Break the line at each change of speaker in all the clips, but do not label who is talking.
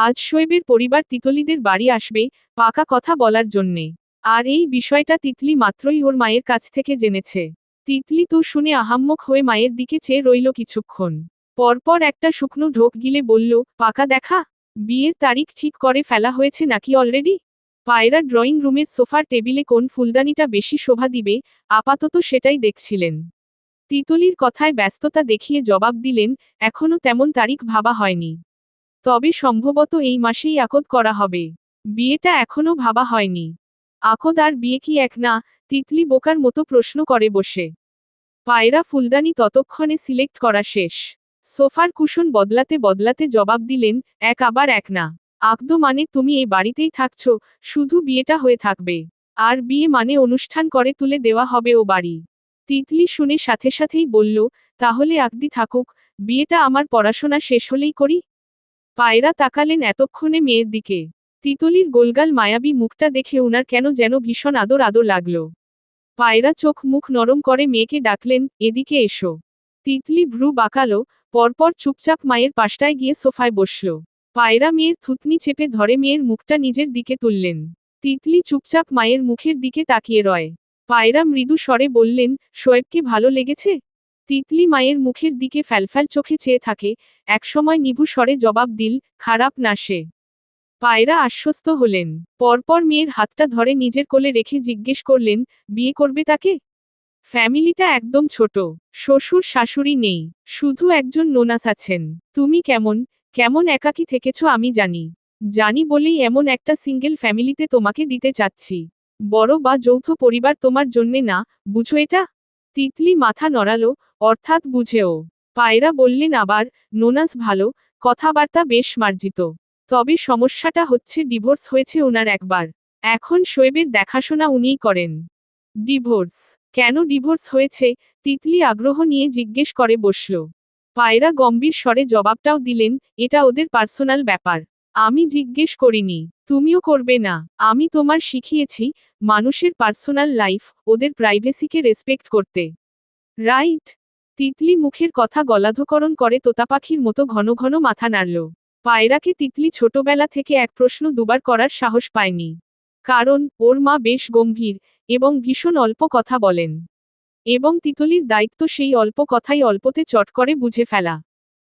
আজ শোয়েবের পরিবার তিতলিদের বাড়ি আসবে, পাকা কথা বলার জন্যে। আর এই বিষয়টা তিতলি মাত্রই ওর মায়ের কাছ থেকে জেনেছে। তিতলি তো শুনে আহাম্মক হয়ে মায়ের দিকে চেয়ে রইল কিছুক্ষণ। পরপর একটা শুকনো ঢোক গিলে বলল, পাকা দেখা? বিয়ের তারিখ ঠিক করে ফেলা হয়েছে নাকি অলরেডি? পায়রা ড্রয়িং রুমের সোফার টেবিলে কোন ফুলদানিটা বেশি শোভা দিবে, আপাতত সেটাই দেখছিলেন। তিতলির কথায় ব্যস্ততা দেখিয়ে জবাব দিলেন, এখনো তেমন তারিখ ভাবা হয়নি। তবে সম্ভবত এই মাসেই আকদ করা হবে। বিয়েটা এখনো ভাবা হয়নি। আকদ আর বিয়ে কি এক না? তিতলি বোকার মতো প্রশ্ন করে বসে। পায়রা ফুলদানি ততক্ষণে সিলেক্ট করা শেষ। সোফার কুশন বদলাতে বদলাতে জবাব দিলেন, এক আবার এক না। আকদ মানে তুমি এই বাড়িতেই থাকছ, শুধু বিয়েটা হয়ে থাকবে। আর বিয়ে মানে অনুষ্ঠান করে তুলে দেওয়া হবে ও বাড়ি। তিতলি শুনে সাথে সাথেই বলল, তাহলে আকদি থাকুক, বিয়েটা আমার পড়াশোনা শেষ হলেই করি। পায়রা তাকালেন এতক্ষণে মেয়ের দিকে। তিতলির গোলগাল মায়াবী মুখটা দেখে উনার কেন যেন ভীষণ আদর আদর লাগল। পায়রা চোখ মুখ নরম করে মেয়েকে ডাকলেন, এদিকে এসো। তিতলি ভ্রু বাঁকালো, পরপর চুপচাপ মায়ের পাশটায় গিয়ে সোফায় বসল। পায়রা মেয়ের থুতনি চেপে ধরে মেয়ের মুখটা নিজের দিকে তুললেন। তিতলি চুপচাপ মায়ের মুখের দিকে তাকিয়ে রয়। পায়রা মৃদু স্বরে বললেন, শোয়েবকে ভালো লেগেছে? তিতলি মায়ের মুখের দিকে ফ্যালফ্যাল চোখে চেয়ে থাকে, একসময় নিভু স্বরে জবাব দিল, খারাপ না সে। পায়রা আশ্বস্ত হলেন। পরপর মেয়ের হাতটা ধরে নিজের কোলে রেখে জিজ্ঞেস করলেন, বিয়ে করবে তাকে? ফ্যামিলিটা একদম ছোট। শ্বশুর শাশুড়ি নেই, শুধু একজন নোনাস আছেন। তুমি কেমন কেমন একাকী থেকেছ আমি জানি। জানি বলেই এমন একটা সিঙ্গেল ফ্যামিলিতে তোমাকে দিতে চাচ্ছি। বড় বা যৌথ পরিবার তোমার জন্যে না, বুঝো এটা? তিতলি মাথা নড়ালো, অর্থাৎ বুঝেও। পায়রা বললেন আবার, নোনাস ভালো, কথাবার্তা বেশ মার্জিত। তবে সমস্যাটা হচ্ছে ডিভোর্স হয়েছে ওনার একবার। এখন শোয়েবের দেখাশোনা উনিই করেন। ডিভোর্স? কেন ডিভোর্স হয়েছে? তিতলি আগ্রহ নিয়ে জিজ্ঞেস করে বসল। পায়রা গম্ভীর স্বরে জবাবটাও দিলেন, এটা ওদের পার্সোনাল ব্যাপার। আমি জিজ্ঞেস করিনি, তুমিও করবে না। আমি তোমার শিখিয়েছি, মানুষের পার্সোনাল লাইফ, ওদের প্রাইভেসিকে রেসপেক্ট করতে। রাইট? তিতলি মুখের কথা গলাধকরণ করে তোতাপাখির মতো ঘন ঘন মাথা নাড়ল। পায়রাকে তিতলি ছোটবেলা থেকে এক প্রশ্ন দুবার করার সাহস পায়নি। কারণ, ওর মা বেশ গম্ভীর, এবং ভীষণ অল্প কথা বলেন। এবং তিতলির দায়িত্ব সেই অল্প কথাই অল্পতে চট করে বুঝে ফেলা।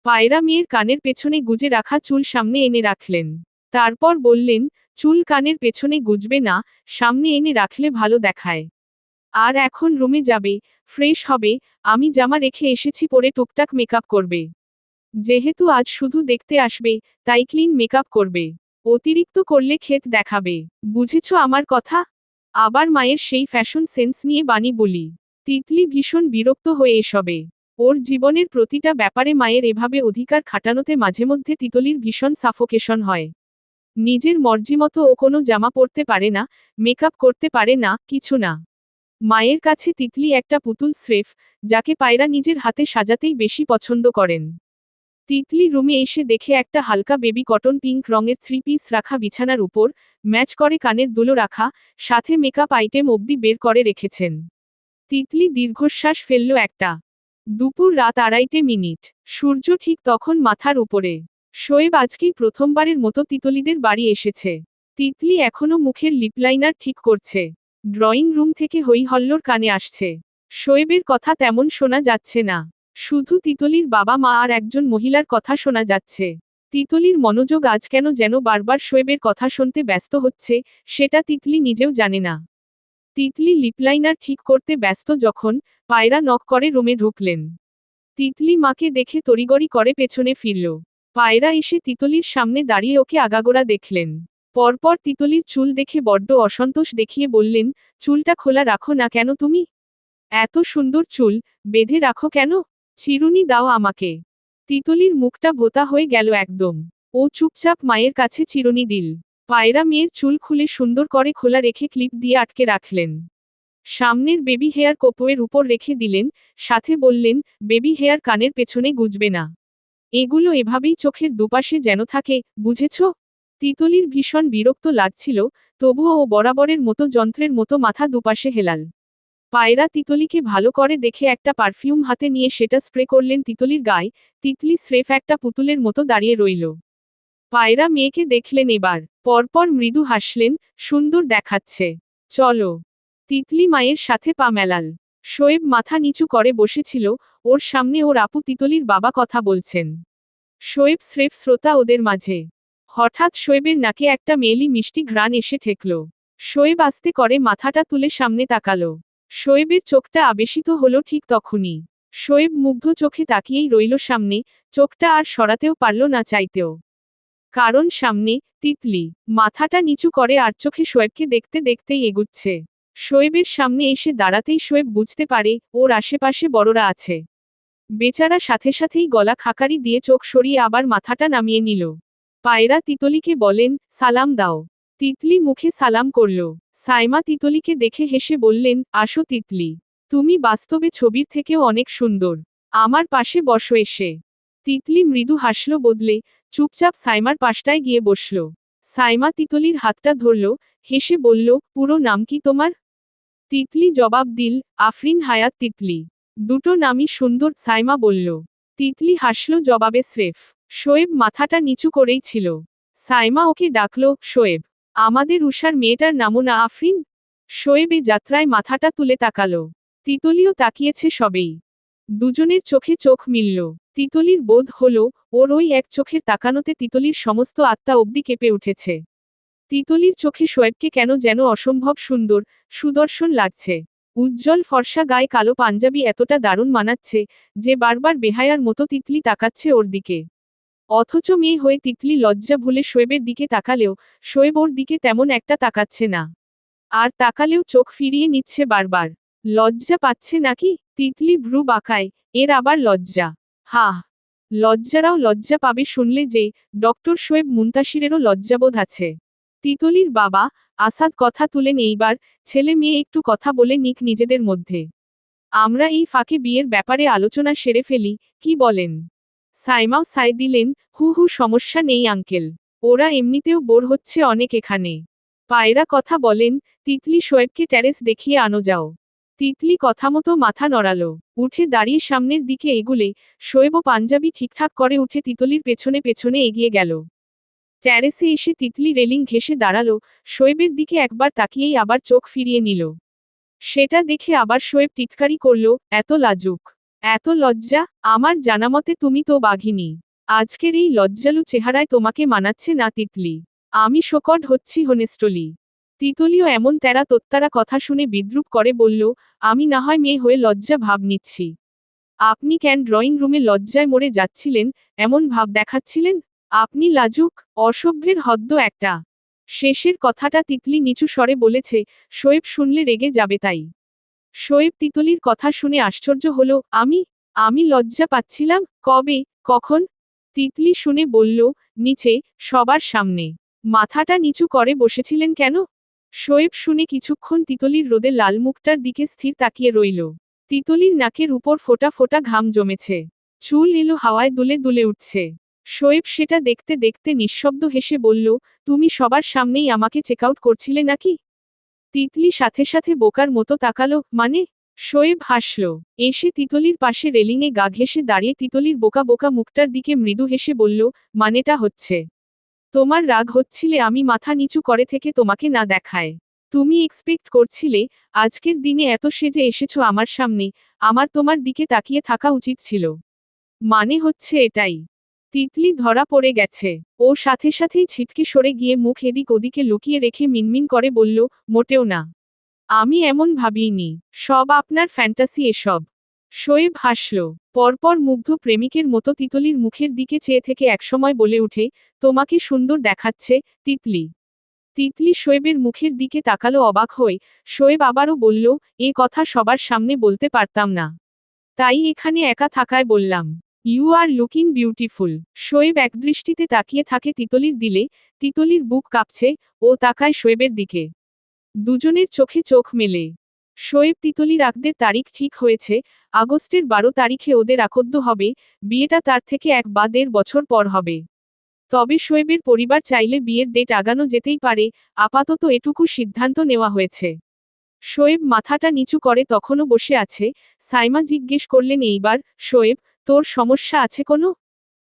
পায়রা মেয়ের কানের পেছনে গুজে রাখা চুল সামনে এনে রাখলেন। তারপর বললেন, চুল কানের পেছনে গুজবে না, সামনে এনে রাখলে ভালো দেখায়। আর এখন রুমে যাবে, ফ্রেশ হবে, আমি জামা রেখে এসেছি পরে টুকটাক মেকআপ করবে। যেহেতু আজ শুধু দেখতে আসবে, তাই ক্লিন মেকআপ করবে। অতিরিক্ত করলে ক্ষেত দেখাবে। বুঝেছ আমার কথা? আবার মায়ের সেই ফ্যাশন সেন্স নিয়ে বানি বলি। তিতলি ভীষণ বিরক্ত হয়ে এসবে। ওর জীবনের প্রতিটা ব্যাপারে মায়ের এভাবে অধিকার খাটানোতে মাঝেমধ্যে তিতলির ভীষণ সাফোকেশন হয়। নিজের মর্জিমতো ও কোনো জামা পরতে পারে না, মেকআপ করতে পারে না, কিছু না। মায়ের কাছে তিতলি একটা পুতুল স্রেফ, যাকে পায়রা নিজের হাতে সাজাতেই বেশি পছন্দ করেন। তিতলি রুমে এসে দেখে একটা হালকা বেবি কটন পিঙ্ক রঙের 3 পিস রাখা বিছানার উপর, ম্যাচ করে কানের দুলো রাখা, সাথে মেকআপ আইটেম অবধি বের করে রেখেছেন। তিতলি দীর্ঘশ্বাস ফেলল একটা। দুপুর রাত 2:30। সূর্য ঠিক তখন মাথার উপরে। শোয়েব আজকেই প্রথমবারের মতো তিতলিদের বাড়ি এসেছে। তিতলি এখনো মুখের লিপলাইনার ঠিক করছে। ড্রয়িং রুম থেকে হই হল্লোর কানে আসছে। শোয়েবের কথা তেমন শোনা যাচ্ছে না। শুধু তিতলির বাবা মা আর একজন মহিলার কথা শোনা যাচ্ছে। তিতলির মনোযোগ আজ কেন যেন বারবার শোয়েবের কথা শুনতে ব্যস্ত হচ্ছে, সেটা তিতলি নিজেও জানে না। তিতলি লিপলাইনার ঠিক করতে ব্যস্ত যখন, পায়রা নক করে রুমে ঢুকলেন। তিতলি মাকে দেখে তড়িগড়ি করে পেছনে ফিরল। পায়রা এসে তিতলির সামনে দাঁড়িয়ে ওকে আগাগোড়া দেখলেন। পরপর তিতলির চুল দেখে বড্ড অসন্তোষ দেখিয়ে বললেন, চুলটা খোলা রাখো না কেন তুমি? এত সুন্দর চুল, বেঁধে রাখো কেন? চিরুনি দাও আমাকে। তিতলির মুখটা ভোঁতা হয়ে গেল একদম। ও চুপচাপ মায়ের কাছে চিরুনি দিল। পায়রা মেয়ের চুল খুলে সুন্দর করে খোলা রেখে ক্লিপ দিয়ে আটকে রাখলেন। সামনের বেবি হেয়ার কোপোয়ের উপর রেখে দিলেন, সাথে বললেন, বেবি হেয়ার কানের পেছনে গুজবে না। এগুলো এভাবেই চোখের দুপাশে যেন থাকে, বুঝেছ? তিতলির ভীষণ বিরক্ত লাগছিল, তবুও ও বরাবরের মতো যন্ত্রের মতো মাথা দুপাশে হেলাল। পায়রা তিতলিকে ভালো করে দেখে একটা পারফিউম হাতে নিয়ে সেটা স্প্রে করলেন তিতলির গায়ে। তিতলি স্রেফ একটা পুতুলের মতো দাঁড়িয়ে রইল। পায়রা মেয়েকে দেখলেন এবার, পরপর মৃদু হাসলেন, সুন্দর দেখাচ্ছে। চলো। তিতলি মায়ের সাথে পা মেলাল। শোয়েব মাথা নিচু করে বসেছিল, ওর সামনে ওর আপু তিতলির বাবা কথা বলছেন। শোয়েব স্রেফ শ্রোতা ওদের মাঝে। হঠাৎ শোয়েবের নাকে একটা মেয়েলি মিষ্টি ঘ্রাণ এসে ঠেকল। শোয়েব আস্তে করে মাথাটা তুলে সামনে তাকালো। শোয়েবের চোখটা আবেশিত হলো ঠিক তখনই। শোয়েব মুগ্ধ চোখে তাকিয়েই রইল সামনে, চোখটা আর সরাতেও পারল না চাইতেও। কারণ সামনে তিতলি মাথাটা নিচু করে আর চোখে শোয়েবকে দেখতে দেখতেই এগুচ্ছে। শোয়েবের সামনে এসে দাঁড়াতেই শোয়েব বুঝতে পারে ওর আশেপাশে বড়রা আছে। বেচারা সাথে সাথেই গলা খাকারি দিয়ে চোখ সরিয়ে আবার মাথাটা নামিয়ে নিল। পায়রা তিতলিকে বলেন, সালাম দাও। তিতলি মুখে সালাম করল। সাইমা তিতলিকে দেখে হেসে বললেন, আসো তিতলি, তুমি বাস্তবে ছবির থেকেও অনেক সুন্দর। আমার পাশে বসো এসে। তিতলি মৃদু হাসল বদলে, চুপচাপ সাইমার পাশটায় গিয়ে বসল। সাইমা তিতলির হাতটা ধরল, হেসে বলল, পুরো নাম কি তোমার? তিতলি জবাব দিল, আফরিন হায়াত তিতলি। দুটো নামই সুন্দর, সাইমা বলল। তিতলি হাসল জবাবে স্রেফ। শোয়েব মাথাটা নিচু করেই ছিল। সাইমা ওকে ডাকল, শোয়েব। আমাদের উষার মেয়েটার নামও না আফরিন? শোয়েব এ যাত্রায় মাথাটা তুলে তাকালো। তিতলিও তাকিয়েছে সবেই। দুজনের চোখে চোখ মিলল। তিতলির বোধ হলো, ওর ওই এক চোখের তাকানোতে তিতলির সমস্ত আত্মা অবধি কেঁপে উঠেছে। তিতলির চোখে শোয়েবকে কেন যেন অসম্ভব সুন্দর, সুদর্শন লাগছে। উজ্জ্বল ফর্সা গায়ে কালো পাঞ্জাবি এতটা দারুণ মানাচ্ছে, যে বারবার বেহায়ার মতো তিতলি তাকাচ্ছে ওর দিকে। অথচ মেয়ে হয়ে তিতলি লজ্জা ভুলে শোয়েবের দিকে তাকালেও, শোয়েব ওর দিকে তেমন একটা তাকাচ্ছে না। আর তাকালেও চোখ ফিরিয়ে নিচ্ছে বারবার। লজ্জা পাচ্ছে নাকি? তিতলি ভ্রু বাঁকায়, এর আবার লজ্জা? হাহ। লজ্জারাও লজ্জা পাবে শুনলে যে, ডক্টর শোয়েব মুন্তাসিরেরও লজ্জাবোধ আছে। তিতলির বাবা আসাদ কথা তুলেন এইবার, ছেলে মেয়ে একটু কথা বলে নিক নিজেদের মধ্যে। আমরা এই ফাঁকে বিয়ের ব্যাপারে আলোচনা সেরে ফেলি, কি বলেন? সাইমাও সায় দিলেন, হু হু, সমস্যা নেই আঙ্কেল। ওরা এমনিতেও বোর হচ্ছে অনেক এখানে। পায়রা কথা বলেন, তিতলি শোয়েবকে ট্যারেস দেখিয়ে আনো যাও। তিতলি কথামতো মাথা নড়ালো। উঠে দাঁড়িয়ে সামনের দিকে এগুলে, শোয়েবও পাঞ্জাবি ঠিকঠাক করে উঠে তিতলির পেছনে পেছনে এগিয়ে গেল। ট্যারেসে এসে তিতলি রেলিং ঘেঁষে দাঁড়ালো, শোয়েবের দিকে একবার তাকিয়েই আবার চোখ ফিরিয়ে নিল। সেটা দেখে আবার শোয়েব টিটকারি করল, এত লাজুক, এত লজ্জা, আমার জানামতে তুমি তো বাঘিনী। আজকের এই লজ্জালু চেহারায় তোমাকে মানাচ্ছে না তিতলি। আমি শোকড হচ্ছি হোনেস্টলি। তিতলিও এমন তেরা তোত্তারা কথা শুনে বিদ্রুপ করে বলল, আমি না হয় মেয়ে হয়ে লজ্জা ভাব নিচ্ছি। আপনি কেন ড্রয়িং রুমে লজ্জায় মরে যাচ্ছিলেন, এমন ভাব দেখাচ্ছিলেন? আপনি লাজুক, অসভ্যের হদ্দ একটা। শেষের কথাটা তিতলি নিচু স্বরে বলেছে, শোয়েব শুনলে রেগে যাবে তাই। শোয়েব তিতলির কথা শুনে আশ্চর্য হলো, আমি লজ্জা পাচ্ছিলাম, কবে, কখন? তিতলি শুনে বলল, নিচে, সবার সামনে। মাথাটা নিচু করে বসেছিলেন কেন? শোয়েব শুনে কিছুক্ষণ তিতলির রোদে লাল মুখটার দিকে স্থির তাকিয়ে রইল। তিতলির নাকের উপর ফোঁটা ফোঁটা ঘাম জমেছে। চুল এলো হাওয়ায় দুলে দুলে উঠছে। শোয়েব সেটা দেখতে দেখতে নিঃশব্দ হেসে বলল, তুমি সবার সামনেই আমাকে চেকআউট করছিলে নাকি? তিতলি সাথে সাথে বোকার মতো তাকালো, মানে? শোয়েব হাসল। এসে তিতলির পাশে রেলিংয়ে গা ঘেঁষে দাঁড়িয়ে তিতলির বোকা বোকা মুখটার দিকে মৃদু হেসে বলল, মানেটা হচ্ছে, তোমার রাগ হচ্ছিলে আমি মাথা নিচু করে থেকে তোমাকে না দেখায়। তুমি এক্সপেক্ট করছিলে, আজকের দিনে এত সেজে এসেছো আমার সামনে, আমার তোমার দিকে তাকিয়ে থাকা উচিত ছিল। মানে হচ্ছে এটাই। তিতলি ধরা পড়ে গেছে। ও সাথে সাথেই ছিটকে সরে গিয়ে মুখ এদিক ওদিকে লুকিয়ে রেখে মিনমিন করে বলল, মোটেও না। আমি এমন ভাবিনি। সব আপনার ফ্যান্টাসি এসব। শোয়েব হাসল। পরপর মুগ্ধ প্রেমিকের মতো তিতলির মুখের দিকে চেয়ে থেকে একসময় বলে উঠে, তোমাকে সুন্দর দেখাচ্ছে, তিতলি। তিতলি শোয়েবের মুখের দিকে তাকালো অবাক হয়ে। শোয়েব আবারও বলল, এ কথা সবার সামনে বলতে পারতাম না। তাই এখানে একা থাকায় বললাম। You are looking beautiful. Shoaib একদৃষ্টিতে তাকিয়ে থাকে তিতলির দিলে, তিতলির বুক কাঁপছে, ও তাকায় শোয়েবের দিকে। দুজনের চোখে চোখ মেলে। শোয়েব তিতলির আকদের তারিখ ঠিক হয়েছে, আগস্টের 12 তারিখে ওদের আকদ্য হবে, বিয়েটা তার থেকে 1 বা 1.5 বছর পর হবে। তবে শোয়েবের পরিবার চাইলে বিয়ের ডেট আগানো যেতেই পারে, আপাতত এটুকু সিদ্ধান্ত নেওয়া হয়েছে। শোয়েব মাথাটা নিচু করে তখনও বসে আছে, সাইমা জিজ্ঞেস করলেন এইবার, শোয়েব, তোর সমস্যা আছে কোনো?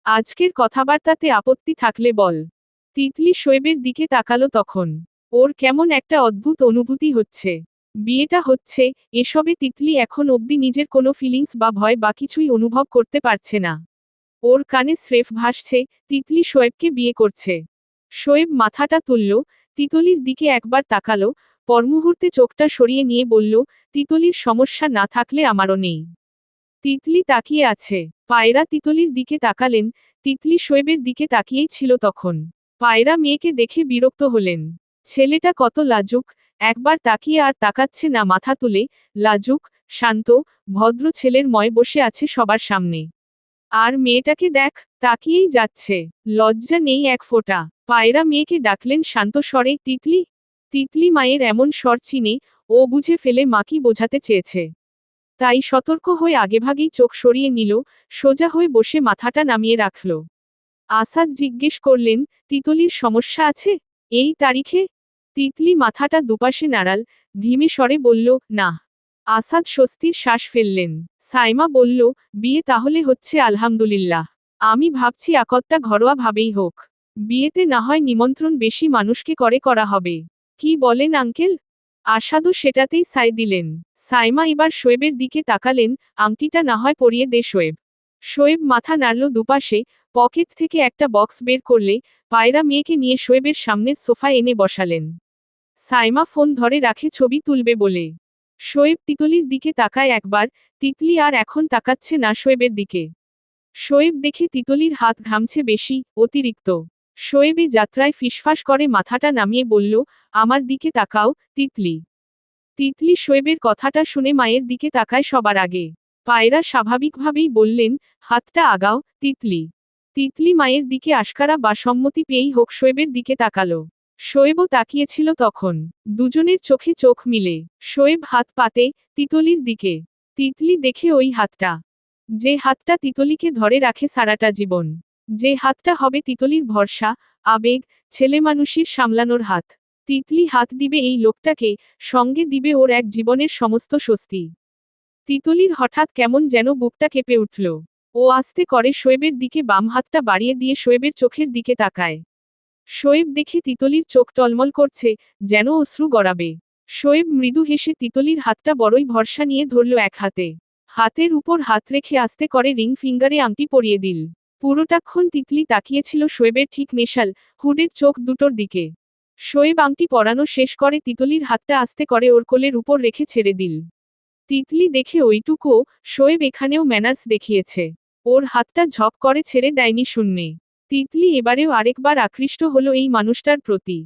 আজকের কথাবার্তাতে আপত্তি থাকলে বল। তিতলি শোয়েবের দিকে তাকালো তখন। ওর কেমন একটা অদ্ভুত অনুভূতি হচ্ছে। বিয়েটা হচ্ছে, এসবে তিতলি এখন অবধি নিজের কোনো ফিলিংস বা ভয় বা কিছুই অনুভব করতে পারছে না। ওর কানে স্রেফ ভাসছে, তিতলি শোয়েবকে বিয়ে করছে। শোয়েব মাথাটা তুলল, তিতলির দিকে একবার তাকালো, পরমুহূর্তে চোখটা সরিয়ে নিয়ে বলল, তিতলির সমস্যা না থাকলে আমারও নেই। তিতলি তাকিয়ে আছে। পায়রা তিতলির দিকে তাকালেন, তিতলি শোয়েবের দিকে তাকিয়েই ছিল তখন। পায়রা মেয়েকে দেখে বিরক্ত হলেন। ছেলেটা কত লাজুক, একবার তাকিয়ে আর তাকাচ্ছে না মাথা তুলে, লাজুক, শান্ত, ভদ্র ছেলের ময় বসে আছে সবার সামনে। আর মেয়েটাকে দেখ, তাকিয়েই যাচ্ছে, লজ্জা নেই এক ফোঁটা। পায়রা মেয়েকে ডাকলেন শান্ত স্বরে, তিতলি। তিতলি মায়ের এমন স্বর চিনে, ও বুঝে ফেলে মা কি বোঝাতে চেয়েছে। তাই সতর্ক হয়ে আগেভাগেই চোখ সরিয়ে নিল, সোজা হয়ে বসে মাথাটা নামিয়ে রাখল। আসাদ জিজ্ঞেস করলেন, তিতলির সমস্যা আছে এই তারিখে? তিতলি মাথাটা দুপাশে নাড়াল, ধীমে স্বরে বলল, না। আসাদ স্বস্তির শ্বাস ফেললেন। সাইমা বলল, বিয়ে তাহলে হচ্ছে আলহামদুলিল্লাহ। আমি ভাবছি আকদটা ঘরোয়া ভাবেই হোক। বিয়েতে না হয় নিমন্ত্রণ বেশি মানুষকে করা হবে। কি বলেন আঙ্কেল? আসাদও সেটাতেই সায় দিলেন। সাইমা এবার শোয়েবের দিকে তাকালেন, আংটিটা না হয় পরিয়ে দে শোয়েব। শোয়েব মাথা নাড়ল দুপাশে, পকেট থেকে একটা বক্স বের করলে, পায়রা মেয়েকে নিয়ে শোয়েবের সামনের সোফায় এনে বসালেন। সাইমা ফোন ধরে রাখে ছবি তুলবে বলে। শোয়েব তিতলির দিকে তাকায় একবার, তিতলি আর এখন তাকাচ্ছে না শোয়েবের দিকে। শোয়েব দেখে তিতলির হাত ঘামছে বেশি, অতিরিক্ত। শোয়েব এ যাত্রায় ফিসফাস করে মাথাটা নামিয়ে বলল, আমার দিকে তাকাও, তিতলি। তিতলি শোয়েবের কথাটা শুনে মায়ের দিকে তাকায় সবার আগে। পায়রা স্বাভাবিকভাবেই বললেন, হাতটা আগাও, তিতলি। তিতলি মায়ের দিকে আশকারা বা সম্মতি পেয়েই হোক শোয়েবের দিকে তাকালো। শোয়েবও তাকিয়েছিল তখন। দুজনের চোখে চোখ মিলে। শোয়েব হাত পাতে, তিতলির দিকে। তিতলি দেখে ওই হাতটা। যে হাতটা তিতলিকে ধরে রাখে সারাটা জীবন। যে হাতটা হবে তিতলির ভরসা, আবেগ, ছেলেমানুষির সামলানোর হাত। তিতলি হাত দিবে এই লোকটাকে, সঙ্গে দিবে ওর এক জীবনের সমস্ত স্বস্তি। তিতলির হঠাৎ কেমন যেন বুকটা কেঁপে উঠল। ও আস্তে করে শোয়েবের দিকে বাম হাতটা বাড়িয়ে দিয়ে শোয়েবের চোখের দিকে তাকায়। শোয়েব দেখে তিতলির চোখ টলমল করছে, যেন অশ্রু গড়াবে। শোয়েব মৃদু হেসে তিতলির হাতটা বড়ই ভরসা নিয়ে ধরল এক হাতে। হাতের উপর হাত রেখে আস্তে করে রিং ফিঙ্গারে আংটি পরিয়ে দিল। পুরোটাক্ষণ তিতলি তাকিয়েছিল শোয়েবের ঠিক নেশাল, হুডের চোখ দুটোর দিকে। শোয়েব আংটি পরানো শেষ করে তিতলির হাতটা আস্তে করে ওর কোলের উপর রেখে ছেড়ে দিল। তিতলি দেখে ওইটুকুও, শোয়েব এখানেও ম্যানার্স দেখিয়েছে। ওর হাতটা ঝপ করে ছেড়ে দেয়নি শূন্যে। তিতলি এবারেও আরেকবার আকৃষ্ট হলো এই মানুষটার প্রতি।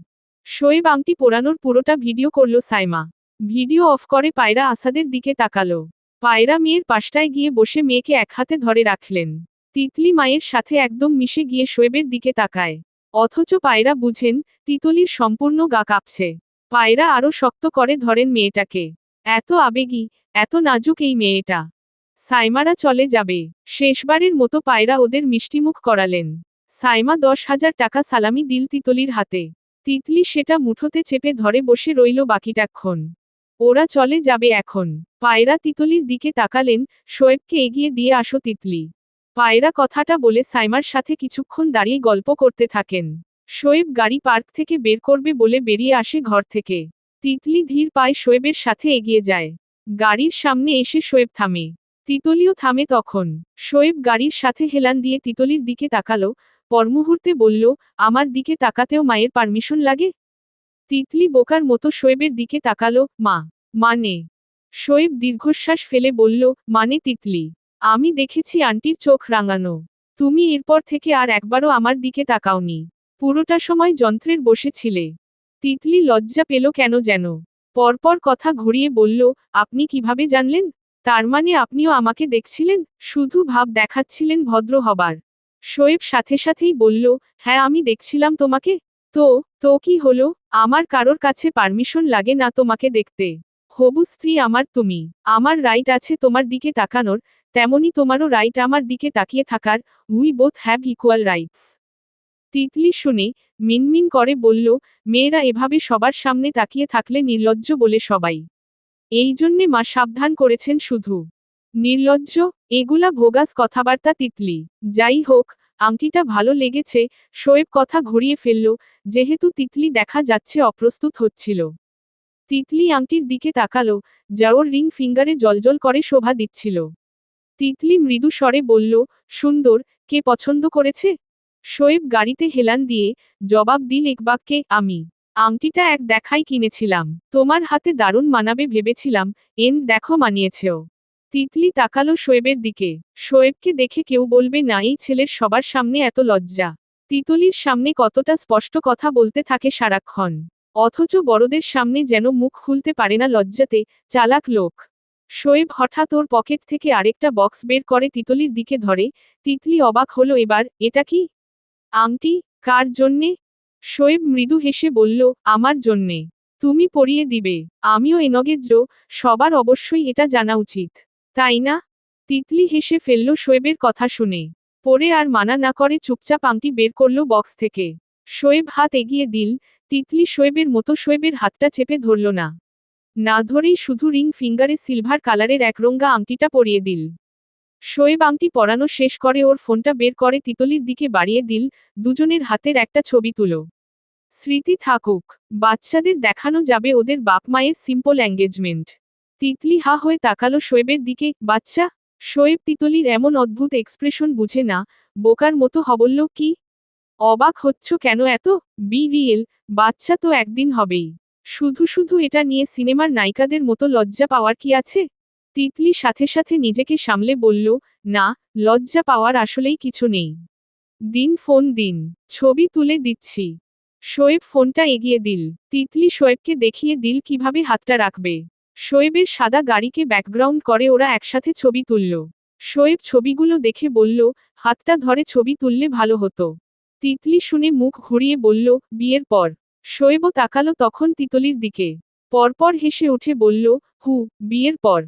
শোয়েব আংটি পোড়ানোর পুরোটা ভিডিও করল সাইমা। ভিডিও অফ করে পায়রা আসাদের দিকে তাকালো। পায়রা মেয়ের পাশটায় গিয়ে বসে মেয়েকে এক হাতে ধরে রাখলেন। তিতলি মায়ের সাথে একদম মিশে গিয়ে শোয়েবের দিকে তাকায়। অথচ পায়রা বুঝেন, তিতলির সম্পূর্ণ গা কাঁপছে। পায়রা আরও শক্ত করে ধরেন মেয়েটাকে। এত আবেগী, এত নাজুক এই মেয়েটা। সাইমারা চলে যাবে। শেষবারের মতো পায়রা ওদের মিষ্টিমুখ করালেন। সাইমা 10,000 টাকা সালামি দিল তিতলির হাতে। তিতলি সেটা মুঠোতে চেপে ধরে বসে রইল বাকিটাক্ষণ। ওরা চলে যাবে এখন। পায়রা তিতলির দিকে তাকালেন, শোয়েবকে এগিয়ে দিয়ে আসো তিতলি। পায়রা কথাটা বলে সাইমার সাথে কিছুক্ষণ দাঁড়িয়ে গল্প করতে থাকেন। শোয়েব গাড়ি পার্ক থেকে বের করবে বলে বেরিয়ে আসে ঘর থেকে। তিতলি ধীর পায়ে শোয়েবের সাথে এগিয়ে যায়। গাড়ির সামনে এসে শোয়েব থামে। তিতলিও থামে তখন। শোয়েব গাড়ির সাথে হেলান দিয়ে তিতলির দিকে তাকালো, পরমুহূর্তে বলল, আমার দিকে তাকাতেও মায়ের পারমিশন লাগে? তিতলি বোকার মতো শোয়েবের দিকে তাকালো, মা। মানে? শোয়েব দীর্ঘশ্বাস ফেলে বলল, মানে তিতলি। আমি দেখেছি আন্টির চোখ রাঙানো। তুমি এরপর থেকে আর একবারও আমার দিকে তাকাওনি। পুরোটা সময় যন্ত্রের বসেছিলে। তিতলি লজ্জা পেল কেন যেন। পরপর কথা ঘুরিয়ে বলল, আপনি কিভাবে জানলেন? তার মানে আপনিও আমাকে দেখছিলেন? শুধু ভাব দেখাচ্ছিলেন ভদ্র হবার। শোয়েব সাথে সাথেই বলল, হ্যাঁ আমি দেখছিলাম তোমাকে। তো তো কি হলো? আমার কারোর কাছে পারমিশন লাগে না তোমাকে দেখতে। হবু স্ত্রী আমার তুমি। আমার রাইট আছে তোমার দিকে তাকানোর, তেমনি তোমারও রাইট আমার দিকে তাকিয়ে থাকার। We both have equal rights. Titli শুনে, মিনমিন করে বলল, মেয়েরা এভাবে সবার সামনে তাকিয়ে থাকলে নির্লজ্জ বলে সবাই। এই জন্যে মা সাবধান করেছেন শুধু। নির্লজ্জ? এগুলা ভোগাস কথাবার্তা তিতলি। যাই হোক, আংটিটা ভালো লেগেছে। শোয়েব কথা ঘুরিয়ে ফেলল, যেহেতু তিতলি দেখা যাচ্ছে অপ্রস্তুত হচ্ছিল। তিতলি আংটির দিকে তাকালো, যা ওর রিং ফিঙ্গারে জ্বলজ্বল করে শোভা দিচ্ছিল। তিতলি মৃদু স্বরে বলল, সুন্দর, কে পছন্দ করেছে? শোয়েব গাড়িতে হেলান দিয়ে জবাব দিল এক বাক্যে, আমি। আংটিটা এক দেখাই কিনেছিলাম। তোমার হাতে দারুণ মানাবে ভেবেছিলাম, দেখো মানিয়েছেও। তিতলি তাকালো শোয়েবের দিকে। শোয়েবকে দেখে কেউ বলবে না এই ছেলের সবার সামনে এত লজ্জা। তিতলির সামনে কতটা স্পষ্ট কথা বলতে থাকে সারাক্ষণ। অথচ বড়দের সামনে যেন মুখ খুলতে পারে না লজ্জাতে, চালাক লোক। শোয়েব হঠাৎ ওর পকেট থেকে আরেকটা বক্স বের করে তিতলির দিকে ধরে। তিতলি অবাক হলো এবার, এটা কি? আংটি? কার জন্যে? শোয়েব মৃদু হেসে বলল, আমার জন্যে। তুমি পরিয়ে দিবে। আমিও এনগেজ, সবার অবশ্যই এটা জানা উচিত। তাই না? তিতলি হেসে ফেলল শোয়েবের কথা শুনে। পরে আর মানা না করে চুপচাপ আংটি বের করল বক্স থেকে। শোয়েব হাত এগিয়ে দিল। তিতলি শোয়েবের মতো শোয়েবের হাতটা চেপে ধরল না। না ধরেই শুধু রিং ফিঙ্গারে সিলভার কালারের একরঙা আংটিটা পরিয়ে দিল। শোয়েব আংটি পরানো শেষ করে ওর ফোনটা বের করে তিতলির দিকে বাড়িয়ে দিল, দুজনের হাতের একটা ছবি তুলো। স্মৃতি থাকুক। বাচ্চাদের দেখানো যাবে ওদের বাপ মায়ের সিম্পল এঙ্গেজমেন্ট। তিতলি হা হয়ে তাকালো শোয়েবের দিকে, বাচ্চা? শোয়েব তিতলির এমন অদ্ভুত এক্সপ্রেশন বুঝে না, বোকার মতো হবল্ল কি? অবাক হচ্ছ কেন এত? বি রিয়েল, বাচ্চা তো একদিন হবেই। শুধু শুধু এটা নিয়ে সিনেমার নায়িকাদের মতো লজ্জা পাওয়ার কি আছে? তিতলি সাথে সাথে নিজেকে সামলে বলল, না, লজ্জা পাওয়ার আসলেই কিছু নেই। দিন ফোন দিন, ছবি তুলে দিচ্ছি। শোয়েব ফোনটা এগিয়ে দিল। তিতলি শোয়েবকে দেখিয়ে দিল কিভাবে হাতটা রাখবে। শোয়েবের সাদা গাড়িকে ব্যাকগ্রাউন্ড করে ওরা একসাথে ছবি তুলল। শোয়েব ছবিগুলো দেখে বলল, হাতটা ধরে ছবি তুললে ভালো হতো। তিতলি শুনে মুখ ঘুরিয়ে বলল, বিয়ের পর। শোয়েবও তাকালো তখন তিতলির দিকে। পরপর হেসে উঠে বলল, বিয়ের পর।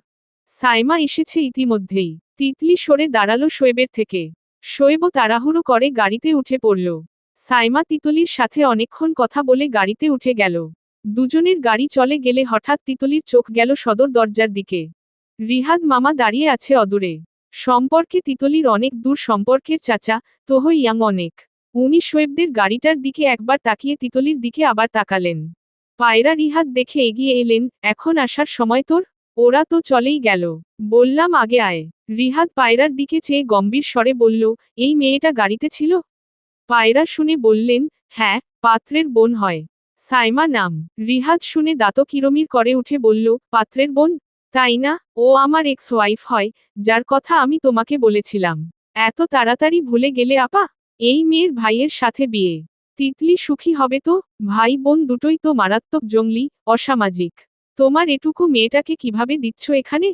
সাইমা এসেছে ইতিমধ্যেই। তিতলি সরে দাঁড়ালো শোয়েবের থেকে। শোয়েবও তাড়াহুড়ো করে গাড়িতে উঠে পড়ল। সাইমা তিতলির সাথে অনেকক্ষণ কথা বলে গাড়িতে উঠে গেল। দুজনের গাড়ি চলে গেলে হঠাৎ তিতলির চোখ গেল সদর দরজার দিকে। রিহাদ মামা দাঁড়িয়ে আছে অদূরে। সম্পর্কে তিতলির অনেক দূর সম্পর্কের চাচা, তোহ ইয়াং অনেক। উনি শোয়েবদের গাড়িটার দিকে একবার তাকিয়ে তিতলির দিকে আবার তাকালেন। পায়রা রিহাদ দেখে এগিয়ে এলেন, এখন আসার সময় তোর? ওরা তো চলেই গেল। বললাম আগে আয়। রিহাদ পায়রার দিকে চেয়ে গম্ভীর স্বরে বলল, এই মেয়েটা গাড়িতে ছিল? পায়রা শুনে বললেন, হ্যাঁ, পাত্রের বোন হয়। সাইমা নাম। রিহাদ শুনে দাঁত কিরমির করে উঠে বলল, পাত্রের বোন? তাই না? ও আমার এক্স ওয়াইফ হয়, যার কথা আমি তোমাকে বলেছিলাম। এত তাড়াতাড়ি ভুলে গেলে আপা? এই মেয়ের ভাইয়ের সাথে বিয়ে। তিতলি সুখী হবে তো? ভাই বোন দুটোই তো মারাত্মক জঙ্গলি, অসামাজিক। তোমার এটুকু মেয়েটাকে কিভাবে দিচ্ছ এখানে?